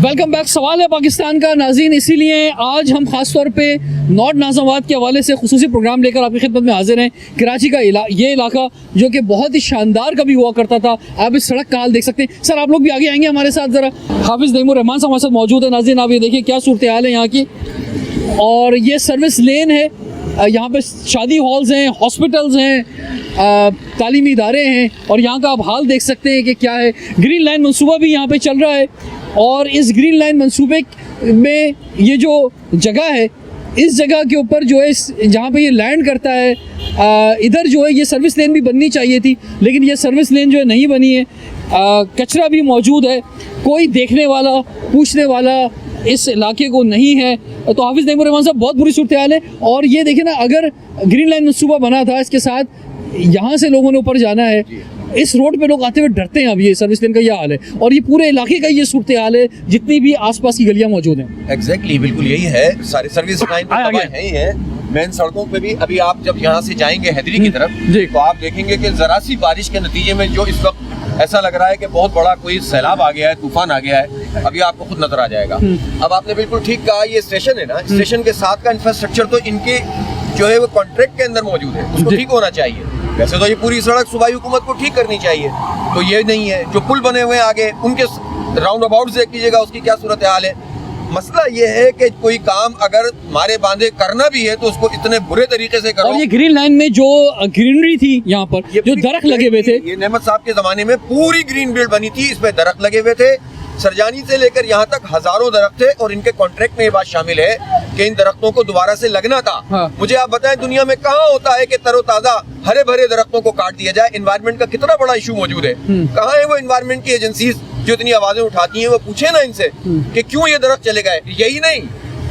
Welcome back. सवाल है पाकिस्तान का नाज़रीन, इसीलिए आज हम ख़ास तौर पे नॉर्थ नाज़ाबाद के हवाले से खुसूसी प्रोग्राम लेकर आपकी खिदमत में हाजिर हैं। कराची का ये इलाका जो कि बहुत ही शानदार कभी हुआ करता था, आप इस सड़क का हाल देख सकते हैं। सर आप लोग भी आगे आएंगे हमारे साथ ज़रा। हाफिज़ नईमुर रहमान साहब हमारे साथ मौजूद है। नाज़रीन आप ये देखिए क्या सूरत हाल है यहाँ की। और ये सर्विस लेन है, यहाँ पे शादी हॉल्स हैं, हॉस्पिटल्स हैं, तालीमी इदारे हैं, और यहाँ का आप हाल देख सकते हैं कि क्या है। ग्रीन लाइन मंसूबा भी यहाँ पे चल रहा है, और इस ग्रीन लाइन मंसूबे में ये जो जगह है, इस जगह के ऊपर जो है जहाँ पे ये लैंड करता है, इधर जो है ये सर्विस लेन भी बननी चाहिए थी, लेकिन ये सर्विस लेन जो है नहीं बनी है। कचरा भी मौजूद है, कोई देखने वाला पूछने वाला इस इलाके को नहीं है। तो हाफिज़ नईमुर रहमान साहब बहुत बुरी सूरत हाल है। और ये देखिए ना, अगर ग्रीन लाइन मंसूबा बना था, इसके साथ यहाँ से लोगों ने ऊपर जाना है, इस रोड पे लोग आते हुए डरते हैं। अब ये सर्विस लेन का ये हाल है, और ये पूरे इलाके का ये सूरत हाल है, जितनी भी आसपास की गलियां मौजूद हैं। एग्जैक्टली बिल्कुल यही है। सारी सर्विस लाइन है ही है। मेन सड़कों पे भी अभी आप जब यहाँ से जाएंगे हैदरी की तरफ, तो आप देखेंगे कि जरा सी बारिश के नतीजे में जो इस वक्त ऐसा लग रहा है कि बहुत बड़ा कोई सैलाब आ गया है, तूफान आ गया है, अभी आपको खुद नजर आ जाएगा। अब आपने बिल्कुल ठीक कहा, ये स्टेशन है ना, स्टेशन के साथ का इंफ्रास्ट्रक्चर तो इनके जो है वो कॉन्ट्रैक्ट के अंदर मौजूद है, उसको ठीक होना चाहिए। वैसे तो ये पूरी सड़क सूबाई हुकूमत को ठीक करनी चाहिए, तो ये नहीं है। जो पुल बने हुए हैं आगे, उनके राउंड अबाउट देख लीजिएगा, उसकी क्या सूरत हाल है। मसला ये है कि कोई काम अगर मारे बांधे करना भी है तो उसको इतने बुरे तरीके से करो। और ये ग्रीन लाइन में जो ग्रीनरी थी, यहाँ पर जो दरख्त लगे हुए थे, ये नेमत साहब के जमाने में पूरी ग्रीन बेल्ट बनी थी, इसमें दरख्त लगे हुए थे। सरजानी से लेकर यहाँ तक हजारों दरख्त थे, और इनके कॉन्ट्रैक्ट में ये बात शामिल है कि इन दरख्तों को दोबारा से लगना था। हाँ। मुझे आप बताएं, दुनिया में कहाँ होता है कि तरोताजा हरे भरे दरख्तों को काट दिया जाए? एनवायरमेंट का कितना बड़ा इशू मौजूद है। कहाँ है वो एनवायरमेंट की एजेंसीज जो इतनी आवाजें उठाती हैं? वो पूछे ना इनसे कि क्यों ये दरख्त चले गए। यही नहीं,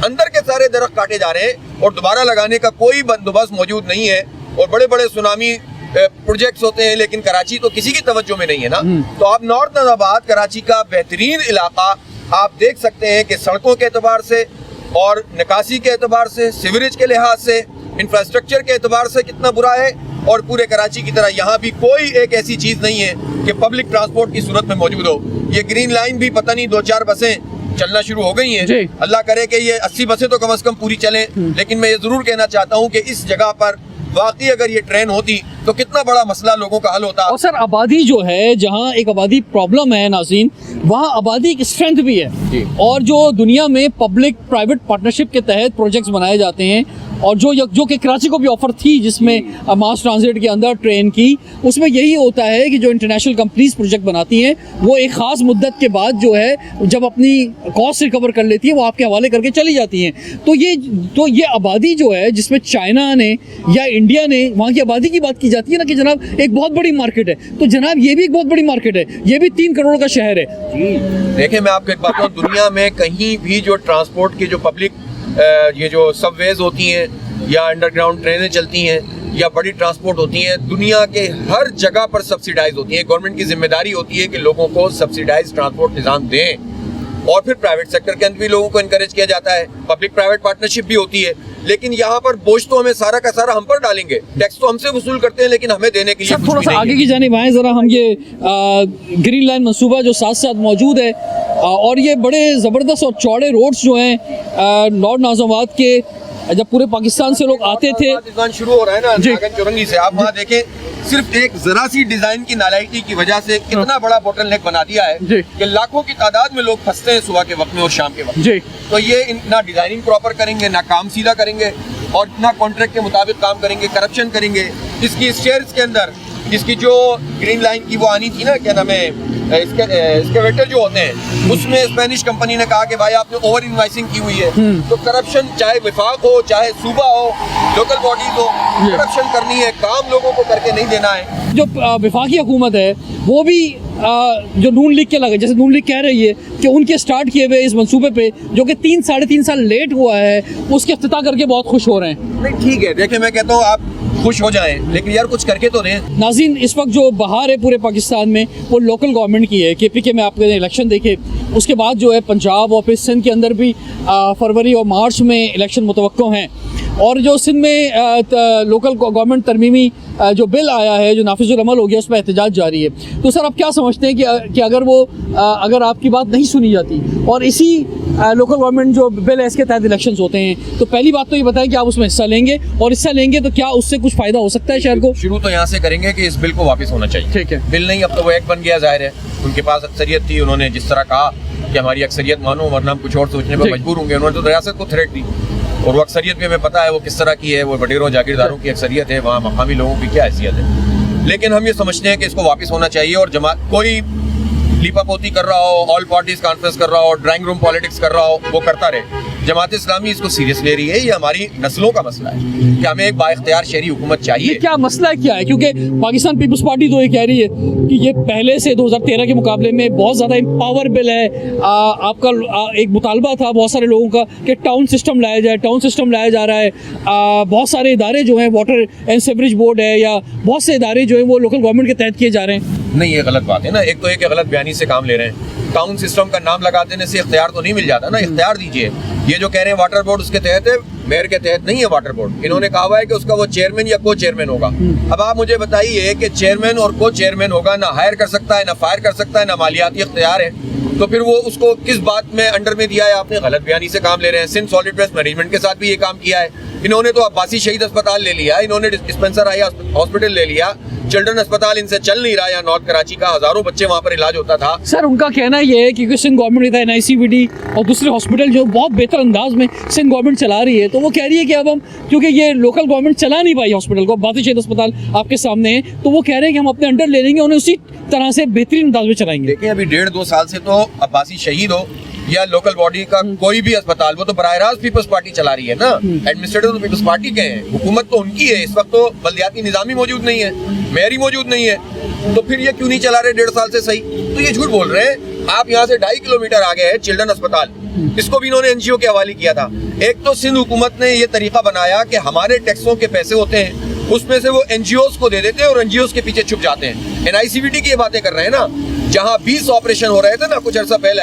अंदर के सारे दरख्त काटे जा रहे हैं और दोबारा लगाने का कोई बंदोबस्त मौजूद नहीं है। और बड़े बड़े सुनामी प्रोजेक्ट्स होते हैं, लेकिन कराची तो किसी की तवज्जो में नहीं है ना। तो आप नॉर्थ नाज़ाबाद कराची का बेहतरीन इलाका आप देख सकते हैं कि सड़कों के एतबार से और निकासी के एतबार से, सीवरेज के लिहाज से, इंफ्रास्ट्रक्चर के एतबार से कितना बुरा है। और पूरे कराची की तरह यहाँ भी कोई एक ऐसी चीज नहीं है कि पब्लिक ट्रांसपोर्ट की सूरत में मौजूद हो। ये ग्रीन लाइन भी पता नहीं 2-4 बसें चलना शुरू हो गई हैं। अल्लाह करे कि ये 80 बसें तो कम से कम पूरी चलें। लेकिन मैं ये जरूर कहना चाहता हूँ कि इस जगह पर वाकई अगर ये ट्रेन होती तो कितना बड़ा मसला लोगों का हल होता। और सर आबादी जो है, जहाँ एक आबादी प्रॉब्लम है नाज़रीन, वहाँ आबादी की स्ट्रेंथ भी है। और जो दुनिया में पब्लिक प्राइवेट पार्टनरशिप के तहत प्रोजेक्ट्स बनाए जाते हैं, और जो कि कराची को भी ऑफर थी, जिसमें मास ट्रांजिट के अंदर ट्रेन की, उसमें यही होता है कि जो इंटरनेशनल कंपनीज प्रोजेक्ट बनाती हैं, वो एक ख़ास मुद्दत के बाद जो है, जब अपनी कॉस्ट रिकवर कर लेती है, वो आपके हवाले करके चली जाती हैं। तो ये आबादी जो है, जिसमें चाइना ने या इंडिया ने, वहाँ की आबादी की बात की जाती है ना कि जनाब एक बहुत बड़ी मार्केट है, तो जनाब ये भी एक बहुत बड़ी मार्केट है, ये भी 3 करोड़ का शहर है। देखिए मैं आपको एक बात कहूँ, दुनिया में कहीं भी जो ट्रांसपोर्ट की जो पब्लिक ये जो सबवेज होती हैं या अंडरग्राउंड ट्रेनें चलती हैं या बड़ी ट्रांसपोर्ट होती हैं, दुनिया के हर जगह पर सब्सिडाइज होती हैं। गवर्नमेंट की जिम्मेदारी होती है कि लोगों को सब्सिडाइज ट्रांसपोर्ट निज़ाम दें, और फिर प्राइवेट सेक्टर के अंदर भी लोगों को इनकरेज किया जाता है। पब्लिक प्राइवेट पार्टनरशिप भी होती है। लेकिन यहाँ पर बोझ तो हमें सारा का सारा हम पर डालेंगे। टैक्स तो हमसे वसूल करते हैं, लेकिन हमें देने के लिए थोड़ा सा आगे की जानिब आए जरा। हम ये ग्रीन लाइन मंसूबा जो साथ साथ मौजूद है, और ये बड़े ज़बरदस्त और चौड़े रोड्स जो हैं नॉर्थ नाज़ाबाद के, जब पूरे पाकिस्तान से लोग आते थे, डिजाइन शुरू हो रहा है ना नागन चौरंगी से, आप वहाँ देखें, सिर्फ एक जरा सी डिजाइन की नालायकी की वजह से कितना बड़ा बोटलनेक बना दिया है कि लाखों की तादाद में लोग फंसते हैं सुबह के वक्त में और शाम के वक्त। तो ये ना डिजाइनिंग प्रॉपर करेंगे, ना काम सीधा करेंगे, और ना कॉन्ट्रैक्ट के मुताबिक काम करेंगे, करप्शन करेंगे। इसकी शेयर्स के अंदर इसकी जो ग्रीन लाइन की वो आनी थी ना, क्या नाम है, इसके वेटर जो होते हैं, उसमें स्पेनिश कंपनी ने कहा कि भाई आपने ओवर इनवाइसिंग की हुई है। तो करप्शन, चाहे विफाक हो, चाहे सूबा हो, लोकल बॉडीज हो, करप्शन करनी है, काम लोगों को करके नहीं देना है। जो विफाकी हुकूमत है, वो भी जो नून लीग के लगे, जैसे नून लीग कह रही है कि उनके स्टार्ट किए हुए इस मंसूबे पे, जो कि 3-3.5 साल लेट हुआ है, उसके इफ्तिताह करके बहुत खुश हो रहे हैं। नहीं ठीक है, देखिए मैं कहता हूँ आप खुश हो जाएं, लेकिन यार कुछ करके तो दें। नाज़रीन इस वक्त जो बहार है पूरे पाकिस्तान में, वो लोकल गवर्नमेंट की है। KPK में आपने इलेक्शन देखे, उसके बाद जो है पंजाब और फिर सिंध के अंदर भी फरवरी और मार्च में इलेक्शन मुतवक्को हैं। और जो सिंध में लोकल गवर्नमेंट तरमीमी जो बिल आया है, जो नाफिजुल अमल हो गया, उस पर एहतजाज जारी है। तो सर आप क्या समझते हैं कि अगर आपकी बात नहीं सुनी जाती और इसी लोकल गवर्नमेंट जो बिल है इसके तहत इलेक्शंस होते हैं, तो पहली बात तो ये बताएं कि आप उसमें हिस्सा लेंगे, और हिस्सा लेंगे तो क्या उससे कुछ फायदा हो सकता है शहर को? शुरू तो यहाँ से करेंगे कि इस बिल को वापस होना चाहिए। ठीक है। बिल नहीं, अब तो वो एक्ट बन गया, जाहिर है उनके पास अक्सरियत थी, उन्होंने जिस तरह कहा कि हमारी अक्सरियत मानो वरना हम कुछ और सोचने पर मजबूर होंगे, उन्होंने तो रियासत को थ्रेट दी, और वो अक्सरियत भी हमें पता है वो किस तरह की है, वो वडेरों जागीरदारों की अक्सरियत है, वहाँ मकामी लोगों की क्या हैसियत है। लेकिन हम ये समझते हैं कि इसको वापस होना चाहिए, और जमात कोई लीपापोती कर रहा हो, ऑल पार्टीज कॉन्फ्रेंस कर रहा हो, ड्राइंग रूम पॉलिटिक्स कर रहा हो, वो करता रहे। जमात इस्लामी इसको सीरियस ले रही है, ये हमारी नस्लों का मसला है कि हमें एक बाइख्तियार शहरी हुकूमत ये चाहिए। क्या मसला क्या है? क्योंकि पाकिस्तान पीपल्स पार्टी तो ये कह रही है कि ये पहले से 2013 के मुकाबले में बहुत ज़्यादा एम्पावर बिल है। आपका एक मुतालबा था बहुत सारे लोगों का कि टाउन सिस्टम लाया जाए, टाउन सिस्टम लाया जा रहा है। बहुत सारे इदारे जो हैं, वाटर एंड सीवरेज बोर्ड है या बहुत से इदारे जो हैं वो लोकल गवर्नमेंट के तहत किए जा रहे हैं। नहीं, ये गलत बात है ना। एक तो एक गलत बयानी से काम ले रहे हैं। टाउन सिस्टम का नाम लगा देने से इख्तियार तो नहीं मिल जाता ना, इख्तियार दीजिए। ये जो कह रहे हैं वाटर बोर्ड उसके तहत है, मेयर के तहत नहीं है वाटर बोर्ड। इन्होंने कहा हुआ है कि उसका वो चेयरमैन या को चेयरमैन होगा। अब आप मुझे बताइए कि चेयरमैन और को चेयरमैन होगा, ना हायर कर सकता है, ना फायर कर सकता है, ना मालियाती इख्तियार है, तो फिर वो उसको किस बात में अंडर में दिया है? आपने गलत बयानी से काम ले रहे हैं। सिंध सॉलिड वेस्ट मैनेजमेंट के साथ भी ये काम किया है। इन्होंने तो अब्बासी शहीद अस्पताल ले लिया, इन्होंने डिस्पेंसर आई हॉस्पिटल ले लिया, चिल्ड्रन अस्पताल इनसे चल नहीं रहा। यहाँ नॉर्थ कराची का हजारों बच्चे वहाँ पर इलाज होता था। सर उनका कहना ये है कि सिंध गवर्नमेंट NICVD और दूसरे हॉस्पिटल जो बहुत बेहतर अंदाज में सिंध गवर्नमेंट चला रही है, तो वो कह रही है कि अब हम, क्योंकि ये लोकल गवर्नमेंट चला नहीं पाई हॉस्पिटल को, अब्बासी शहीद अस्पताल आपके सामने है, तो वो कह रहे हैं कि हम अपने अंडर ले लेंगे, उन्हें उसी तरह से बेहतरीन अंदाज में चलाएंगे। देखिए, अभी 1.5-2 साल से तो अब्बासी शहीद हो या लोकल बॉडी का कोई भी अस्पताल, वो तो बराह रास्त पीपल्स पार्टी चला रही है ना। एडमिनिस्ट्रेटर तो पीपल्स पार्टी के हैं, हुकूमत तो उनकी है। इस वक्त तो बल्दियाती निज़ाम ही मौजूद नहीं है, मेयर ही मौजूद नहीं है, तो फिर ये क्यों नहीं चला रहे 1.5 साल से? सही तो ये झूठ बोल रहे हैं। आप यहाँ से 2.5 किलोमीटर आगे है चिल्ड्रन अस्पताल, इसको भी इन्होंने NGO के हवाले किया था। एक तो सिंध हुकूमत ने ये तरीका बनाया कि हमारे टैक्सों के पैसे होते हैं, उसमें से वो NGOs को दे देते हैं और NGOs के पीछे छुप जाते हैं। NICVD की ये बातें कर रहे हैं ना, जहाँ 20 ऑपरेशन हो रहे थे ना कुछ अर्सा पहले,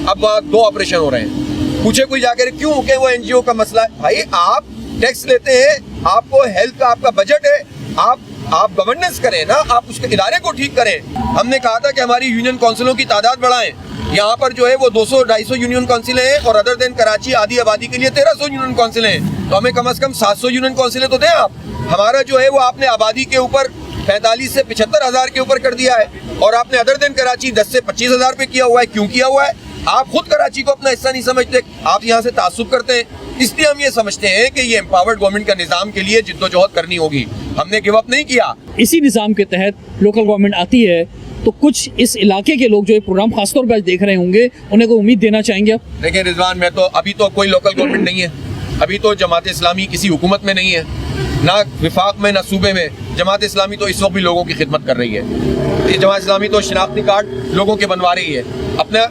अब 2 ऑपरेशन हो रहे हैं। पूछे कोई जाकर क्यों, कि वो NGO का मसला है। भाई आप टैक्स लेते हैं, आपको हेल्थ का आपका बजट है, आप गवर्नेंस करें ना, आप उसके इदारे को ठीक करें। हमने कहा था कि हमारी यूनियन काउंसिलों की तादाद बढ़ाएं। यहाँ पर जो है वो 200-250 यूनियन काउंसिलें हैं, और अदर देन कराची आधी आबादी के लिए 1300 यूनियन काउंसिलें हैं, तो हमें कम से कम 700 यूनियन काउंसिलें तो दें आप। हमारा जो है वो आपने आबादी के ऊपर 45 से 75 हज़ार के ऊपर कर दिया है, और आपने अदर देन कराची 10 से 25 हज़ार पे किया हुआ है। क्यों किया हुआ है? आप खुद कराची को अपना हिस्सा नहीं समझते, आप यहाँ से तासुब करते हैं। इसलिए हम ये समझते हैं कि ये एम्पावर्ड गवर्नमेंट का निज़ाम के लिए जिद्दोजहद करनी होगी। हमने गिव अप नहीं किया। इसी निज़ाम के तहत लोकल गवर्नमेंट आती है, तो कुछ इस इलाके के लोग जो ये प्रोग्राम खासतौर पर आज देख रहे होंगे, उन्हें कोई उम्मीद देना चाहेंगे आप? देखिए रिजवान, मैं तो अभी तो कोई लोकल गवर्नमेंट नहीं है, अभी तो जमात इस्लामी किसी हुकूमत में नहीं है, ना विफाक में ना सूबे में। जमात इस्लामी तो इस वक्त भी लोगों की खिदमत कर रही है। ये जमात इस्लामी तो शनाख्ती कार्ड लोगों के बनवा रही है, अपने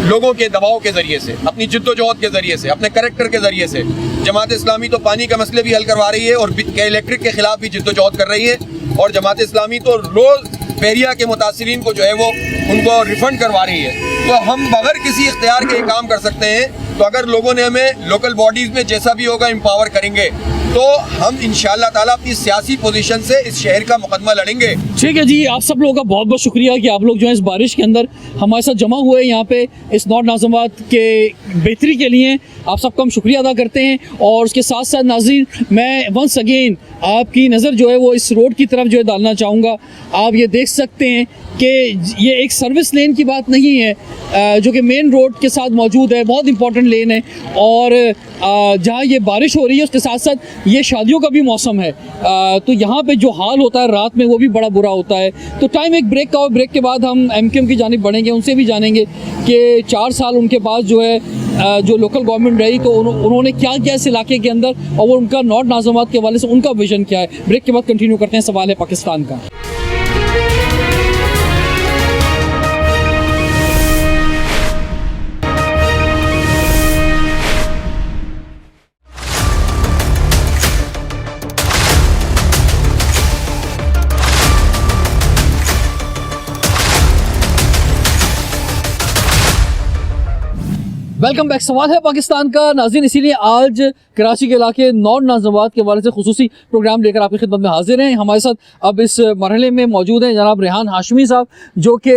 लोगों के दबाव के जरिए से, अपनी जिद्दोजहद के जरिए से, अपने करेक्टर के जरिए से। जमात इस्लामी तो पानी के मसले भी हल करवा रही है और इलेक्ट्रिक के खिलाफ भी जिद्दोजहद कर रही है, और जमात इस्लामी तो रोज पेरिया के मुतासिरीन को जो है वो उनको रिफंड करवा रही है। तो हम बगैर किसी इख्तियार के काम कर सकते हैं। तो अगर लोगों ने हमें लोकल बॉडीज में जैसा भी होगा एम्पावर करेंगे, तो हम इंशाअल्लाह ताला अपनी सियासी पोजीशन से इस शहर का मुकदमा लड़ेंगे। ठीक है जी, आप सब लोगों का बहुत बहुत शुक्रिया कि आप लोग जो है इस बारिश के अंदर हमारे साथ जमा हुए यहाँ पे इस नॉर्थ नाज़िमाबाद के बेहतरी के लिए। आप सबका हम शुक्रिया अदा करते हैं। और उसके साथ साथ नाज़रीन, मैं वंस अगेन आपकी नज़र जो है वो इस रोड की तरफ जो है डालना चाहूँगा। आप ये देख सकते हैं कि ये एक सर्विस लेन की बात नहीं है, जो कि मेन रोड के साथ मौजूद है, बहुत इंपॉर्टेंट लेन है। और जहाँ ये बारिश हो रही है उसके साथ साथ ये शादियों का भी मौसम है, तो यहाँ पे जो हाल होता है रात में वो भी बड़ा बुरा होता है। तो टाइम एक ब्रेक का, और ब्रेक के बाद हम MKM की जानिब बढ़ेंगे, उनसे भी जानेंगे कि 4 साल उनके पास जो है जो लोकल गवर्नमेंट रही, तो उन्होंने क्या किया इस इलाके के अंदर, और वो उनका नॉर्थ नाज़िमाबाद के हवाले से उनका विजन क्या है। ब्रेक के बाद कंटिन्यू करते हैं सवाल है पाकिस्तान का। Welcome back. सवाल है पाकिस्तान का नाज़रीन, इसीलिए आज कराची के इलाके नॉर्थ नाज़िमाबाद के हवाले से खुसूसी प्रोग्राम लेकर आपकी खिदमत में हाजिर हैं। हमारे साथ अब इस मरहले में मौजूद हैं जनाब रेहान हाशमी साहब, जो कि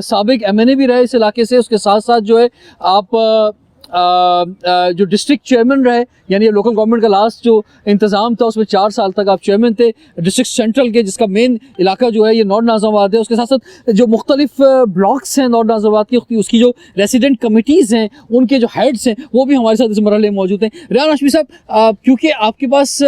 साबिक MNA भी रहे इस इलाके से। उसके साथ साथ जो है आप जो डिस्ट्रिक्ट चेयरमैन रहे, यानी लोकल गवर्नमेंट का लास्ट जो इंतज़ाम था उसमें 4 साल तक आप चेयरमैन थे डिस्ट्रिक्ट सेंट्रल के, जिसका मेन इलाका जो है ये नॉर्थ नाज़िमाबाद है। उसके साथ साथ जो मुख्तलिफ ब्लॉक्स हैं नॉर्थ नाज़िमाबाद की, उसकी जो रेसिडेंट कमिटीज़ हैं, उनके जो हेड्स हैं, वो भी हमारे साथ इस मरहले में मौजूद हैं। रेहान हाशमी साहब, क्योंकि आपके पास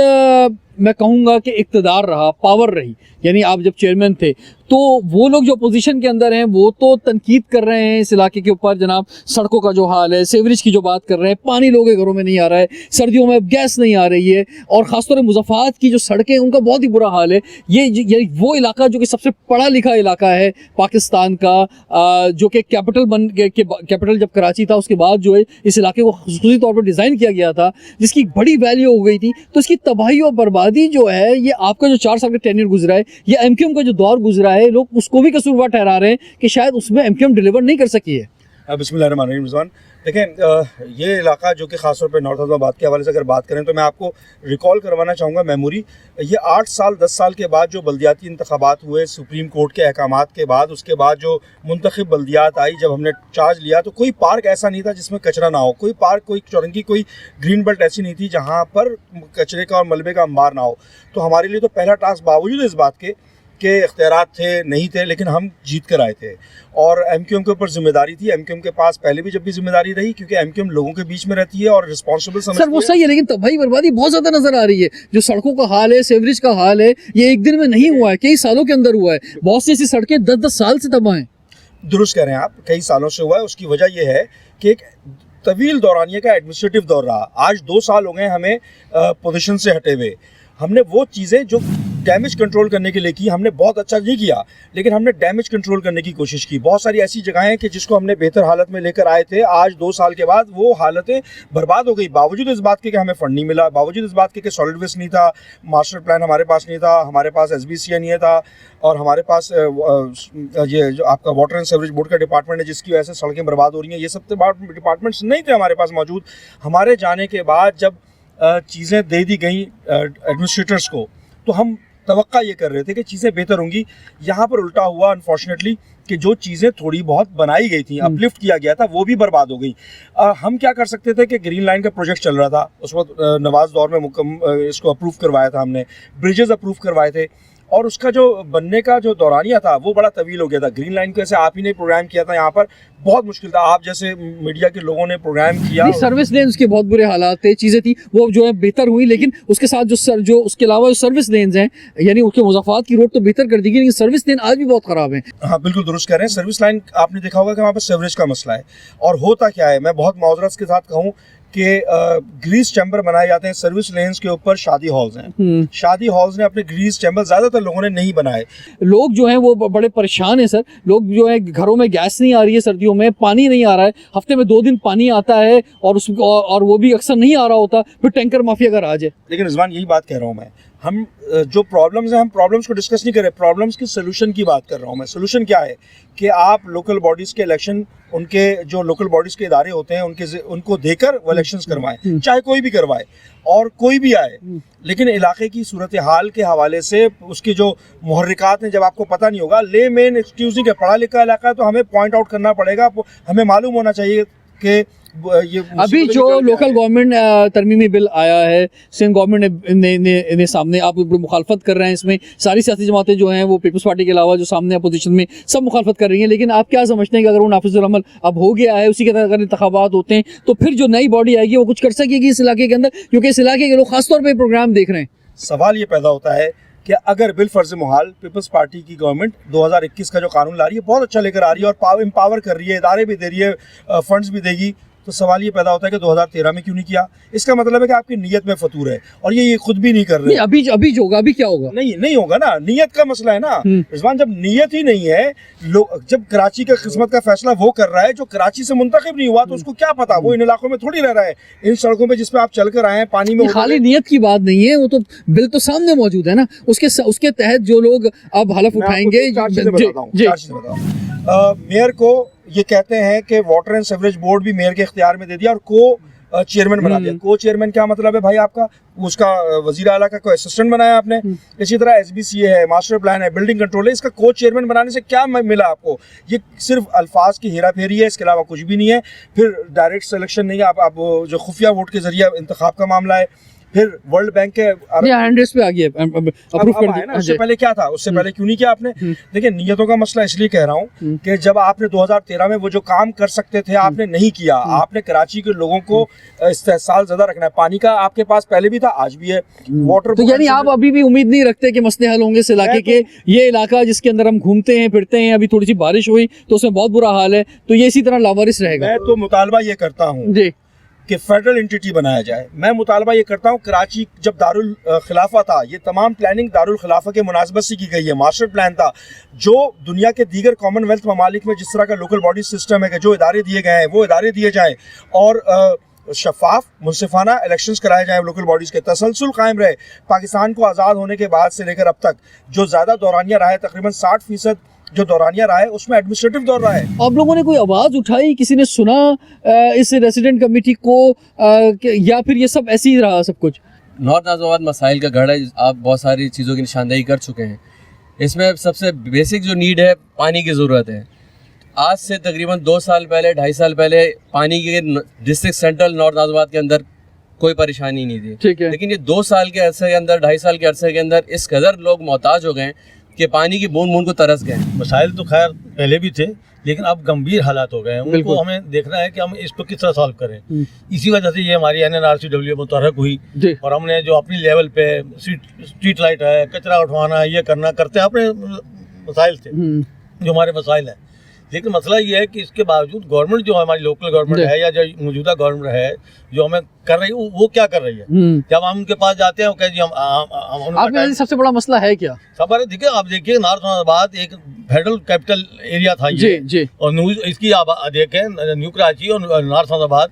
मैं कहूँगा कि इक़्तिदार रहा, पावर रही, यानी आप जब चेयरमैन थे तो वो लोग जो पोजीशन के अंदर हैं वो तो तनकीद कर रहे हैं इस इलाके के ऊपर। जनाब सड़कों का जो हाल है, सीवरेज की जो बात कर रहे हैं, पानी लोगों के घरों में नहीं आ रहा है, सर्दियों में गैस नहीं आ रही है, और ख़ासतौर पर मुज़फ़्फ़रात की जो सड़कें हैं उनका बहुत ही बुरा हाल है। ये वो इलाका जो कि सबसे पढ़ा लिखा इलाका है पाकिस्तान का, जो कि कैपिटल जब कराची था उसके बाद जो है इस इलाके को ख़ुसूसी तौर पर डिज़ाइन किया गया था, जिसकी बड़ी वैल्यू हो गई थी। तो इसकी तबाही और बर्बादी जो है, ये आपका जो 4 साल का टेन्योर गुजरा है, ये MQM का जो दौर गुजरा है, लोग उसको भी कसूरवार ठहरा रहे हैं कि शायद उसमें MQM डिलीवर नहीं कर सकी है। बिस्मिल्लाहिर्रहमानिर्रहीम रिजवान, देखें ये इलाका जो कि ख़ासतौर पर नॉर्थ नाज़िमाबाद के हवाले से अगर बात करें तो मैं आपको रिकॉल करवाना चाहूँगा मेमोरी। ये 8 साल 10 साल के बाद जो बल्दियाती इंतखाबात हुए सुप्रीम कोर्ट के अहकामात के बाद, उसके बाद जो मुंतखब बल्दियात आई, जब हमने चार्ज लिया तो कोई पार्क ऐसा नहीं था जिसमें कचरा ना हो, कोई पार्क, कोई चौरंगी, कोई ग्रीन बेल्ट ऐसी नहीं थी जहाँ पर कचरे का और मलबे का अंबार ना हो। तो हमारे लिए तो पहला टास्क, बावजूद इस बात के इख्तियारात थे नहीं थे, लेकिन हम जीत कर आए थे और MQM के ऊपर जिम्मेदारी थी। MQM के पास पहले भी जब भी जिम्मेदारी रही, क्योंकि MQM लोगों के बीच में रहती है और रिस्पॉन्सिबल समझती है। सर वो सही है, लेकिन तबाही बर्बादी बहुत ज़्यादा नजर आ रही है। जो सड़कों का हाल है, सीवरेज का हाल है, ये एक दिन में नहीं हुआ है, कई सालों के अंदर हुआ है। बहुत सी ऐसी सड़कें 10-10 साल से तबाह हैं। दुरुस्त कह रहे हैं आप, कई सालों से हुआ है। उसकी वजह यह है कि एक तवील दौरानिए का एडमिनिस्ट्रेटिव दौर रहा। आज 2 साल हो गए हमें पोजीशन से हटे हुए। हमने वो चीज़ें जो डैमेज कंट्रोल करने के लिए की, हमने बहुत अच्छा नहीं किया, लेकिन हमने डैमेज कंट्रोल करने की कोशिश की। बहुत सारी ऐसी जगहें हैं कि जिसको हमने बेहतर हालत में लेकर आए थे, आज 2 साल के बाद वो हालतें बर्बाद हो गई। बावजूद इस बात के कि हमें फंड नहीं मिला, बावजूद इस बात के कि सॉलिड वेस्ट नहीं था, मास्टर प्लान हमारे पास नहीं था, हमारे पास SBCA नहीं था, और हमारे पास ये जो आपका वाटर एंड सीवरेज बोर्ड का डिपार्टमेंट है जिसकी वजह से सड़कें बर्बाद हो रही हैं, ये सब डिपार्टमेंट्स नहीं थे हमारे पास मौजूद। हमारे जाने के बाद जब चीज़ें दे दी गई एडमिनिस्ट्रेटर्स को, तो हम तवक्का ये कर रहे थे कि चीज़ें बेहतर होंगी। यहाँ पर उल्टा हुआ अनफॉर्चुनेटली कि जो चीज़ें थोड़ी बहुत बनाई गई थी, अपलिफ्ट किया गया था, वो भी बर्बाद हो गई। हम क्या कर सकते थे कि ग्रीन लाइन का प्रोजेक्ट चल रहा था उस वक्त, नवाज दौर में इसको अप्रूव करवाया था हमने, ब्रिजेस अप्रूव करवाए थे, और उसका जो बनने का जो दौरानिया था वो बड़ा तवील हो गया था। ग्रीन लाइन को ऐसे आप ही ने प्रोग्राम किया था, यहाँ पर बहुत मुश्किल था, आप जैसे मीडिया के लोगों ने प्रोग्राम किया। सर्विस लेन्स के बहुत बुरे हालात थे, चीज़ें थी वो जो है बेहतर हुई, लेकिन उसके साथ जो उसके अलावा जो सर्विस लेन्स हैं, यानी उसके मुज़फ़्फ़रात की रोड तो बेहतर कर दी गई, लेकिन सर्विस लेन आज भी बहुत ख़राब है। हाँ बिल्कुल दुरुस्त कह रहे हैं। सर्विस लाइन आपने देखा होगा कि वहाँ पर सीवरेज का मसला है, और होता क्या है, मैं बहुत माजरत के साथ कहूँ कि ग्रीस चैम्बर बनाए जाते हैं सर्विस लेन्स के ऊपर। शादी हॉल्स हैं, शादी हॉल्स ने अपने ग्रीस चैम्बर ज़्यादातर लोगों ने नहीं बनाए। लोग जो हैं वो बड़े परेशान हैं सर। लोग जो है घरों में गैस नहीं आ रही है, सर्दियों में पानी नहीं आ रहा है, हफ्ते में 2 दिन पानी आता है और वो भी अक्सर नहीं आ रहा होता, फिर टैंकर माफिया का राज है। लेकिन रिजवान यही बात कह रहा हूँ मैं, हम जो प्रॉब्लम्स हैं, हम प्रॉब्लम्स को डिस्कस नहीं कर रहे, प्रॉब्लम्स की सोल्यूशन की बात कर रहा हूँ मैं। सोल्यूशन क्या है कि आप लोकल बॉडीज़ के इलेक्शन, उनके जो लोकल बॉडीज़ के इदारे होते हैं उनको देकर वो इलेक्शंस करवाएं, चाहे कोई भी करवाए और कोई भी आए, लेकिन इलाके की सूरत हाल के हवाले से उसके जो मुहर्रिकात हैं, जब आपको पता नहीं होगा, ले मेन एक्सक्यूज नहीं, कि पढ़ा लिखा इलाका है तो हमें पॉइंट आउट करना पड़ेगा, हमें मालूम होना चाहिए कि ये अभी जो लोकल गवर्नमेंट तरमीमी बिल आया है, सिंध गवर्नमेंट ने सामने, आप मुखालफत कर रहे हैं इसमें, सारी सियासी जमातें जो हैं वो पीपल्स पार्टी के अलावा जो सामने अपोजिशन में सब मुखालफत कर रही हैं, लेकिन आप क्या समझते हैं कि अगर वो नाफिजुल अमल अब हो गया है, उसी के तहत अगर इंतखाबात होते हैं तो फिर जो नई बॉडी आएगी वो कुछ कर सकेगी इस इलाके के अंदर, क्योंकि इस इलाके के लोग खासतौर पर प्रोग्राम देख रहे हैं? सवाल ये पैदा होता है कि अगर बिल फर्ज मुहाल पीपल्स पार्टी की गवर्नमेंट 2021 का जो कानून ला रही है बहुत अच्छा लेकर आ रही है और एम्पावर कर रही है, इदारे भी दे रही है, फंड्स भी देगी, तो सवाल ये पैदा होता है कि 2013 में क्यों नहीं किया? इसका मतलब है कि आपकी नीयत में फतूर है, और ये खुद भी नहीं कर रहे। अभी जो होगा, अभी क्या होगा? नहीं होगा ना, नीयत का मसला है ना रिजवान। जब नीयत ही नहीं है, जब कराची का किस्मत का फैसला वो कर रहा है जो कराची से मुंतखब नहीं हुआ, तो उसको क्या पता, वो इन इलाकों में थोड़ी रह रहा है, इन सड़कों पे जिसपे आप चल कर आए हैं, पानी में। खाली नीयत की बात नहीं है, वो तो बिल तो सामने मौजूद है ना, उसके तहत जो लोग अब हलफ उठाएंगे। मेयर को ये कहते हैं कि वाटर एंड सीवरेज बोर्ड भी मेयर के इख्तियार में दे दिया और को चेयरमैन बना दिया। को चेयरमैन क्या मतलब है भाई आपका? उसका वजीर आला का कोई असिस्टेंट बनाया आपने। इसी तरह SBCA है, मास्टर प्लान है, बिल्डिंग कंट्रोल है, इसका को चेयरमैन बनाने से क्या मिला आपको? ये सिर्फ अल्फाज की हेरा फेरी है, इसके अलावा कुछ भी नहीं है। फिर डायरेक्ट सिलेक्शन नहीं है, आप जो खुफिया वोट के जरिए इंतखाब का मामला है। फिर वर्ल्ड बैंक के हैंड रेस पे आ गया, अप्रूव कर दिया। उससे पहले क्या था? उससे पहले क्यों नहीं किया आपने? देखिए, नियतों का मसला इसलिए कह रहा हूँ कि जब आपने 2013 में वो जो काम कर सकते थे आपने नहीं किया। आपने कराची के लोगों को इस्तेहसाल ज़्यादा रखना है। पानी का आपके पास पहले भी था, आज भी है। वाटर तो यानी आप अभी भी उम्मीद नहीं रखते कि मसले हल होंगे इस इलाके के? ये इलाका जिसके अंदर हम घूमते हैं फिरते हैं, अभी थोड़ी सी बारिश हुई तो उसमें बहुत बुरा हाल है, तो ये इसी तरह लावारिस रहेगा? मैं तो मुतालबा ये करता हूँ जी कि फेडरल एंटिटी बनाया जाए। मैं मुतालबा ये करता हूँ, कराची जब दारुल खिलाफा था, ये तमाम प्लानिंग दारुल खिलाफा के मुनासबत से की गई है। मास्टर प्लान था जो दुनिया के दीगर कॉमनवेल्थ ममालिक में जिस तरह का लोकल बॉडी सिस्टम है कि जो इदारे दिए गए हैं वो इदारे दिए जाएँ और शफाफ मुनसिफाना इलेक्शंस कराए जाएँ, लोकल बॉडीज़ के तसलसल कायम रहे। पाकिस्तान को आज़ाद होने के बाद से लेकर अब तक जो ज़्यादा दौरानिया रहा है, तकरीबन 60% जो दौरानिया रहा है उसमें एडमिनिस्ट्रेटिव दौर रहा है। आप लोगों ने कोई आवाज़ उठाई, किसी ने सुना इस रेसिडेंट कमेटी को, या फिर ये सब ऐसे ही रहा सब कुछ? नॉर्थ नाज़िमाबाद मसाइल का गढ़ है। आप बहुत सारी चीज़ों की निशानदेही कर चुके हैं। इसमें सबसे बेसिक जो नीड है, पानी की ज़रूरत है। आज से तकरीबन 2 साल पहले, 2.5 साल पहले पानी के डिस्ट्रिक्ट सेंट्रल नॉर्थ नाज़िमाबाद के अंदर कोई परेशानी नहीं थी। ठीक है। लेकिन ये 2 साल के अरसे के अंदर, 2.5 साल के अरसे के अंदर इस कदर लोग मोहताज हो गए कि पानी की बूंद बूंद को तरस गए। मसाइल तो खैर पहले भी थे, लेकिन अब गंभीर हालात हो गए हैं। उनको हमें देखना है कि हम इसको किस तरह सॉल्व करें। इसी वजह से ये हमारी NNRCW मुतहरक हुई और हमने जो अपनी लेवल पे स्ट्रीट लाइट है, कचरा उठवाना है, ये करना करते हैं, अपने मसाइल थे जो हमारे मसाइल हैं। लेकिन मसला ये है कि इसके बावजूद गवर्नमेंट जो हमारी लोकल गवर्नमेंट है या जो मौजूदा गवर्नमेंट है जो हमें कर रही है वो क्या कर रही है। जब हम उनके पास जाते हैं वो कहते हैं आपके सबसे बड़ा मसला है क्या? सब देखिए, आप देखिए नॉर्थ नाज़िमाबाद एक फेडरल कैपिटल एरिया था ये जी। और इसकी आप देखें, न्यू कराची और नॉर्थ नाज़िमाबाद,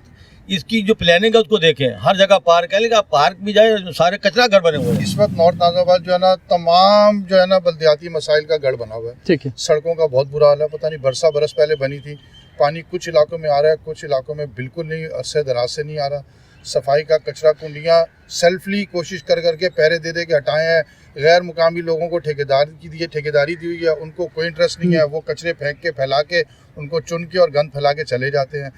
इसकी जो प्लानिंग है उसको देखें। हर जगह पार्क है, लेकिन आप पार्क भी जाए, सारे कचरा घर बने हुए हैं। इस वक्त नॉर्थ नाज़िमाबाद जो है ना, तमाम जो है ना बल्दियाती मसाइल का गढ़ बना हुआ है। ठीक है। सड़कों का बहुत बुरा हाल है। पता नहीं बरस पहले बनी थी। पानी कुछ इलाकों में आ रहा है, कुछ इलाकों में बिल्कुल नहीं, अरसे दराज से नहीं आ रहा। सफाई का कचरा कुंडियाँ सेल्फली कोशिश कर करके पहरे दे के हटाए हैं। गैर मुकामी लोगों को ठेकेदारी दी हुई है, उनको कोई इंटरेस्ट नहीं है। वो कचरे फेंक के फैला के, उनको चुन के और गंद फैला के चले जाते हैं।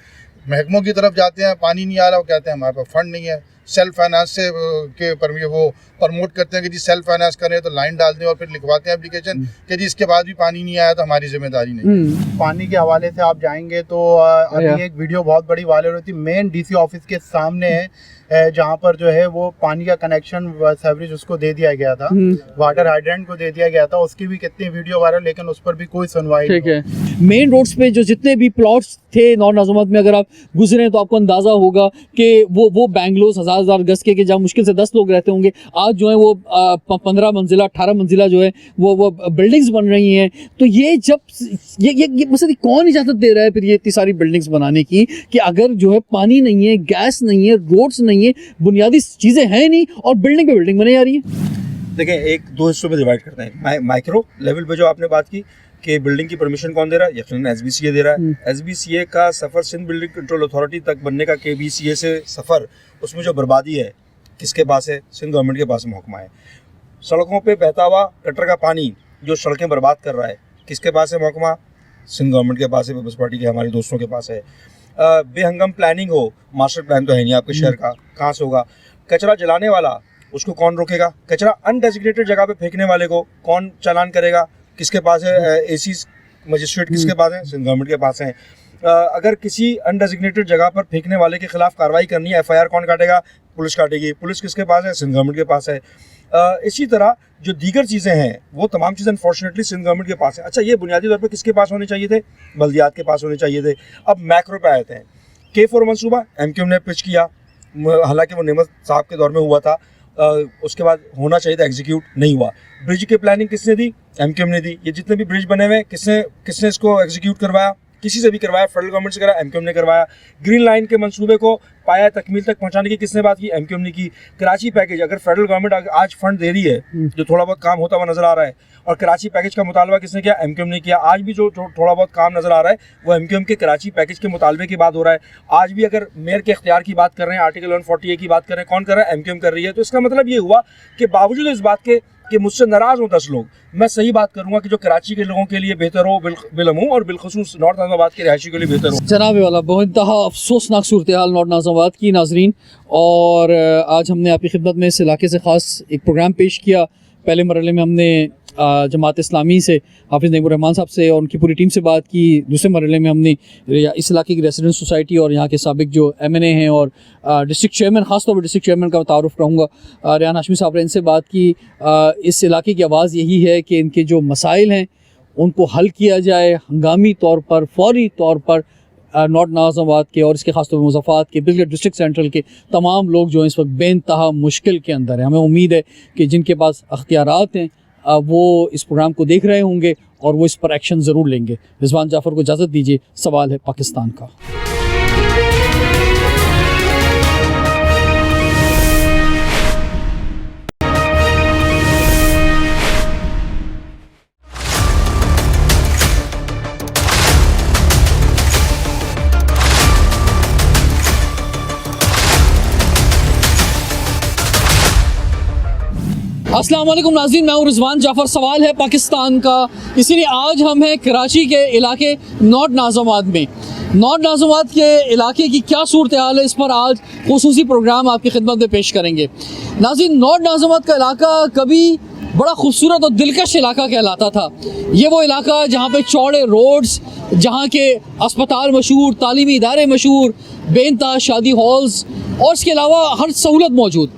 महकमों की तरफ जाते हैं, पानी नहीं आ रहा, वो कहते हैं हमारे पास फंड नहीं है। सेल्फ फाइनेंस से के पर वो प्रमोट करते हैं कि जी सेल्फ फाइनेंस करें तो लाइन डाल दें, और फिर लिखवाते हैं एप्लीकेशन कि जी इसके बाद भी पानी नहीं आया तो हमारी जिम्मेदारी नहीं। पानी के हवाले से आप जाएंगे तो अभी एक वीडियो बहुत बड़ी वायरल हुई थी, मेन DC ऑफिस के सामने है, जहाँ पर जो है वो पानी का कनेक्शन सेवरेज उसको दे दिया गया था, वाटर हाइड्रेंट को दे दिया गया था। उसकी भी कितनी वीडियो वायरल, लेकिन उस पर भी कोई सुनवाई नहीं। ठीक है। मेन रोड्स पे जो जितने भी प्लॉट्स थे नॉर्थ नाज़िमाबाद में, अगर आप गुजरे तो आपको अंदाजा होगा कि वो बैंगलोस 1000 गज के जहाँ मुश्किल से 10 लोग रहते होंगे, आज जो है वो 15 मंजिला 18 मंजिला जो है वो बिल्डिंग्स बन रही हैं। तो ये जब ये मतलब कौन इजाज़त दे रहा है फिर ये इतनी सारी बिल्डिंग्स बनाने की, कि अगर जो है पानी नहीं है, गैस नहीं है, रोड्स नहीं है, बुनियादी चीज़ें हैं नहीं, और बिल्डिंग पे बिल्डिंग बने जा रही है। देखें, एक 2 हिस्सों में डिवाइड करते हैं। माइक्रो लेवल पे जो आपने बात की कि बिल्डिंग की परमिशन कौन दे रहा है, यकीनन SBCA दे रहा है। SBCA का सफ़र सिंध बिल्डिंग कंट्रोल अथॉरिटी तक बनने का KBCA से सफ़र, उसमें जो बर्बादी है किसके पास है? सिंध गवर्नमेंट के पास महकमा है। सड़कों पे बहता हुआ गटर का पानी जो सड़कें बर्बाद कर रहा है किसके पास है महकमा? सिंध गवर्नमेंट के पास है, पीपल्स पार्टी के हमारे दोस्तों के पास है। बेहंगम प्लानिंग हो, मास्टर प्लान तो है नहीं आपके शहर का, कहाँ से होगा? कचरा जलाने वाला, उसको कौन रोकेगा? कचरा अनडेजिग्नेटेड जगह पे फेंकने वाले को कौन चालान करेगा? किसके पास है? AC मजिस्ट्रेट किसके पास है? सिंध गवर्नमेंट के पास है। अगर किसी अनडेजिग्नेटेड जगह पर फेंकने वाले के खिलाफ कार्रवाई करनी है, FIR कौन काटेगा? पुलिस काटेगी। पुलिस किसके पास है? सिंध गवर्नमेंट के पास है। इसी तरह जो दीगर चीज़ें हैं वो तमाम चीज़ें अनफॉर्चुनेटली सिंध गवर्नमेंट के पास है। अच्छा, ये बुनियादी तौर पर किसके पास होने चाहिए थे? बल्दियात के पास होने चाहिए थे। अब मैक्रो पे आते हैं। K4 मनसूबा MQM ने पिच किया, हालांकि वो नेमत साहब के दौर में हुआ था, उसके बाद होना चाहिए था, एग्जीक्यूट नहीं हुआ। ब्रिज की प्लानिंग किसने दी? MQM ने दी। ये जितने भी ब्रिज बने हुए हैं किसने इसको एग्जीक्यूट करवाया? किसी से भी करवाया, फेडरल गवर्नमेंट से कराया, एमक्यूएम ने करवाया। ग्रीन लाइन के मंसूबे को पाया तकमील तक पहुंचाने की किसने बात की? एमक्यूएम ने की। कराची पैकेज, अगर फेडरल गवर्नमेंट आज फंड दे रही है, जो थोड़ा बहुत काम होता हुआ नजर आ रहा है, और कराची पैकेज का मुतालबा किसने किया? एमक्यूएम ने किया। आज भी जो थोड़ा बहुत काम नजर आ रहा है वो एमक्यूएम के कराची पैकेज के मुतालबे की बात हो रहा है। आज भी अगर मेयर के इख्तियार की बात कर रहे हैं, आर्टिकल 140A की बात कर रहे हैं, कौन कर रहा है? एमक्यूएम कर रही है। तो इसका मतलब ये हुआ कि बावजूद इस बात के कि मुझसे नाराज हों 10 लोग, मैं सही बात करूंगा कि जो कराची के लोगों के लिए बेहतर हो बिलमूम और बिलखसूस नॉर्थ नाज़िमाबाद के रहायशी के लिए बेहतर हो। जनाब वाला बहुत इंतहा अफसोसनाक सूरत हाल नॉर्थ नाज़िमाबाद की नाजरीन, और आज हमने आपकी खिदमत में इस इलाके से ख़ास एक प्रोग्राम पेश किया। पहले मरहले में हमने जमात इस्लामी से हाफिज़ नईमुर रहमान साहब से और उनकी पूरी टीम से बात की। दूसरे मरहले में हमने इस इलाके की रेसिडेंट सोसाइटी और यहाँ के साबिक जो MNA हैं और डिस्ट्रिक्ट चेयरमैन, ख़ासतौर पर डिस्ट्रिक्ट चेयरमैन का तारुफ रहूँगा, रेहान हाशमी साहब ने इनसे बात की। इस इलाके की आवाज़ यही है कि इनके जो मसाइल हैं उनको हल किया जाए हंगामी तौर पर, फौरी तौर पर। नॉर्थ नाज़िमाबाद के और इसके खासतौर पर मुज़फ़्फ़राबाद के, बिल्कुल डिस्ट्रिक्ट सेंट्रल के तमाम लोग जो इस वक्त बेइंतहा मुश्किल के अंदर हैं। हमें उम्मीद है कि जिनके पास अख्तियारात हैं वो इस प्रोग्राम को देख रहे होंगे और वो इस पर एक्शन ज़रूर लेंगे। रिजवान जाफ़र को इजाज़त दीजिए। सवाल है पाकिस्तान का। अस्सलाम वालेकुम नाज़रीन, मैं हूँ रिजवान जाफ़र। सवाल है पाकिस्तान का। इसीलिए आज हम हैं कराची के इलाके नॉर्थ नाज़िमाबाद में। नॉर्थ नाज़िमाबाद के इलाके की क्या सूरत हाल है, इस पर आज खुसूसी प्रोग्राम आपकी खिदमत में पेश करेंगे। नाज़रीन, नॉर्थ नाज़िमाबाद का इलाका कभी बड़ा खूबसूरत और दिलकश इलाका कहलाता था। ये वो इलाका जहाँ पे चौड़े रोड्स, जहाँ के अस्पताल मशहूर, तालीमी इदारे मशहूर, बेइंतहा शादी हॉल्स और इसके अलावा हर सहूलत मौजूद।